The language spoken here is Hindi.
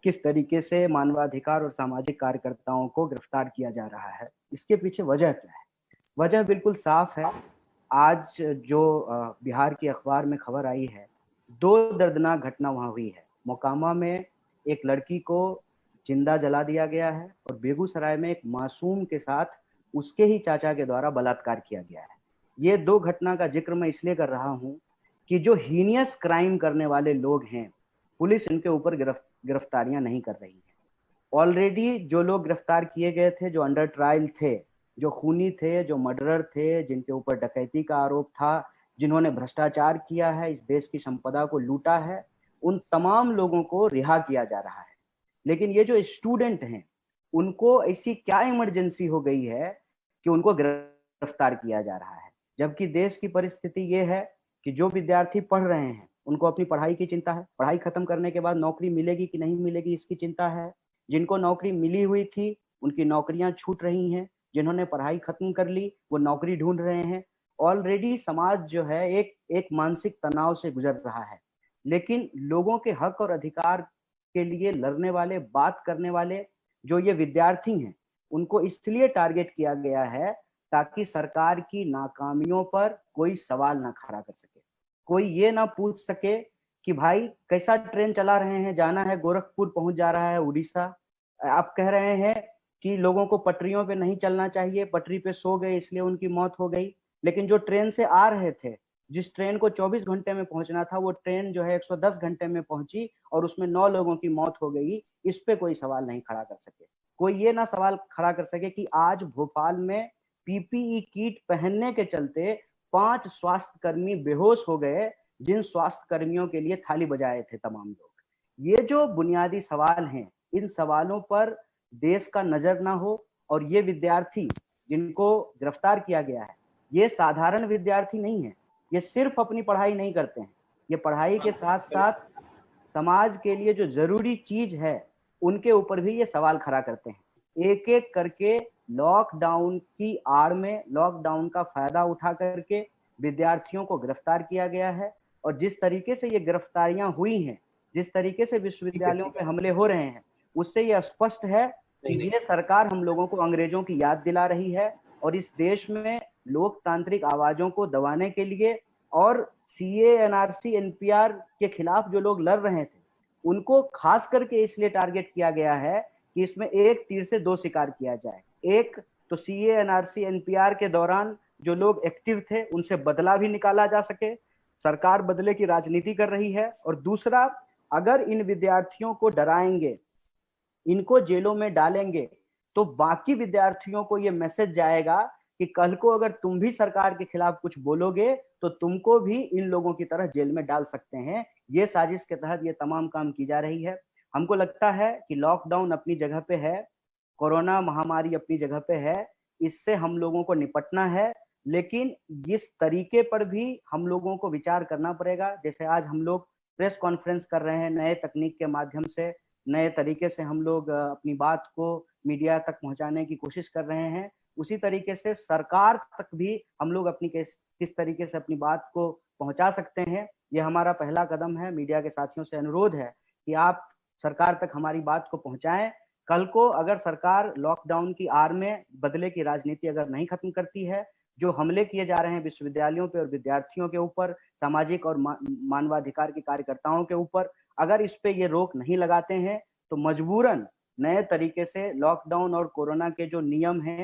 किस तरीके से मानवाधिकार और सामाजिक कार्यकर्ताओं को गिरफ्तार किया जा रहा है, इसके पीछे वजह क्या है? वजह बिल्कुल साफ है। आज जो बिहार की अखबार में खबर आई है, दो दर्दनाक घटना वहां हुई है। मोकामा में एक लड़की को जिंदा जला दिया गया है और बेगूसराय में एक मासूम के साथ उसके ही चाचा के द्वारा बलात्कार किया गया है। ये दो घटना का जिक्र मैं इसलिए कर रहा हूं कि जो हीनियस क्राइम करने वाले लोग हैं, पुलिस इनके ऊपर गिरफ्तारियां नहीं कर रही है। ऑलरेडी जो लोग गिरफ्तार किए गए थे, जो अंडर ट्रायल थे, जो खूनी थे, जो मर्डरर थे, जिनके ऊपर डकैती का आरोप था, जिन्होंने भ्रष्टाचार किया है, इस देश की संपदा को लूटा है, उन तमाम लोगों को रिहा किया जा रहा है। लेकिन ये जो स्टूडेंट हैं, उनको ऐसी क्या इमरजेंसी हो गई है कि उनको गिरफ्तार किया जा रहा है? जबकि देश की परिस्थिति ये है कि जो विद्यार्थी पढ़ रहे हैं उनको अपनी पढ़ाई की चिंता है, पढ़ाई खत्म करने के बाद नौकरी मिलेगी कि नहीं मिलेगी इसकी चिंता है। जिनको नौकरी मिली हुई थी उनकी नौकरियां छूट रही हैं, जिन्होंने पढ़ाई खत्म कर ली वो नौकरी ढूंढ रहे हैं। ऑलरेडी समाज जो है एक मानसिक तनाव से गुजर रहा है। लेकिन लोगों के हक और अधिकार के लिए लड़ने वाले, बात करने वाले जो ये विद्यार्थी हैं, उनको इसलिए टारगेट किया गया है ताकि सरकार की नाकामियों पर कोई सवाल ना खड़ा कर सके, कोई ये ना पूछ सके कि भाई कैसा ट्रेन चला रहे हैं, जाना है गोरखपुर, पहुंच जा रहा है उड़ीसा। आप कह रहे हैं कि लोगों को पटरियों पे नहीं चलना चाहिए, पटरी पे सो गए इसलिए उनकी मौत हो गई। लेकिन जो ट्रेन से आ रहे थे, जिस ट्रेन को 24 घंटे में पहुंचना था, वो ट्रेन जो है 110 घंटे में पहुंची और उसमें 9 लोगों की मौत हो गई। इस पे कोई सवाल नहीं खड़ा कर सके। कोई ये ना सवाल खड़ा कर सके कि आज भोपाल में पीपीई किट पहनने के चलते 5 स्वास्थ्य कर्मी बेहोश हो गए, जिन स्वास्थ्य कर्मियों के लिए थाली बजाए थे तमाम लोग। ये जो बुनियादी सवाल हैं, इन सवालों पर देश का नजर ना हो। और ये विद्यार्थी जिनको गिरफ्तार किया गया है, ये साधारण विद्यार्थी नहीं है। ये सिर्फ अपनी पढ़ाई नहीं करते हैं, ये पढ़ाई के साथ साथ समाज के लिए जो जरूरी चीज है उनके ऊपर भी ये सवाल खड़ा करते हैं। एक एक करके लॉकडाउन की आड़ में, लॉकडाउन का फायदा उठा करके विद्यार्थियों को गिरफ्तार किया गया है। और जिस तरीके से ये गिरफ्तारियां हुई हैं, जिस तरीके से विश्वविद्यालयों पे हमले हो रहे हैं, उससे ये स्पष्ट है कि ये सरकार हम लोगों को अंग्रेजों की याद दिला रही है। और इस देश में लोकतांत्रिक आवाजों को दबाने के लिए और सीए, एनआरसी, एनपीआर के खिलाफ जो लोग लड़ रहे थे, उनको खास करके इसलिए टारगेट किया गया है कि इसमें एक तीर से दो शिकार किया जाए। एक तो सीए, एनआरसी, एनपीआर के दौरान जो लोग एक्टिव थे उनसे बदला भी निकाला जा सके, सरकार बदले की राजनीति कर रही है। और दूसरा, अगर इन विद्यार्थियों को डराएंगे, इनको जेलों में डालेंगे, तो बाकी विद्यार्थियों को ये मैसेज जाएगा कि कल को अगर तुम भी सरकार के खिलाफ कुछ बोलोगे तो तुमको भी इन लोगों की तरह जेल में डाल सकते हैं। ये साजिश के तहत ये तमाम काम की जा रही है। हमको लगता है कि लॉकडाउन अपनी जगह पे है, कोरोना महामारी अपनी जगह पे है, इससे हम लोगों को निपटना है। लेकिन इस तरीके पर भी हम लोगों को विचार करना पड़ेगा। जैसे आज हम लोग प्रेस कॉन्फ्रेंस कर रहे हैं, नए तकनीक के माध्यम से, नए तरीके से हम लोग अपनी बात को मीडिया तक पहुंचाने की कोशिश कर रहे हैं। उसी तरीके से सरकार तक भी हम लोग अपनी किस तरीके से अपनी बात को पहुंचा सकते हैं, ये हमारा पहला कदम है। मीडिया के साथियों से अनुरोध है कि आप सरकार तक हमारी बात को पहुंचाएं। कल को अगर सरकार लॉकडाउन की आड़ में बदले की राजनीति अगर नहीं खत्म करती है, जो हमले किए जा रहे हैं विश्वविद्यालयों पे और विद्यार्थियों के ऊपर, सामाजिक और मानवाधिकार के कार्यकर्ताओं के ऊपर, अगर इस पे ये रोक नहीं लगाते हैं, तो मजबूरन नए तरीके से लॉकडाउन और कोरोना के जो नियम हैं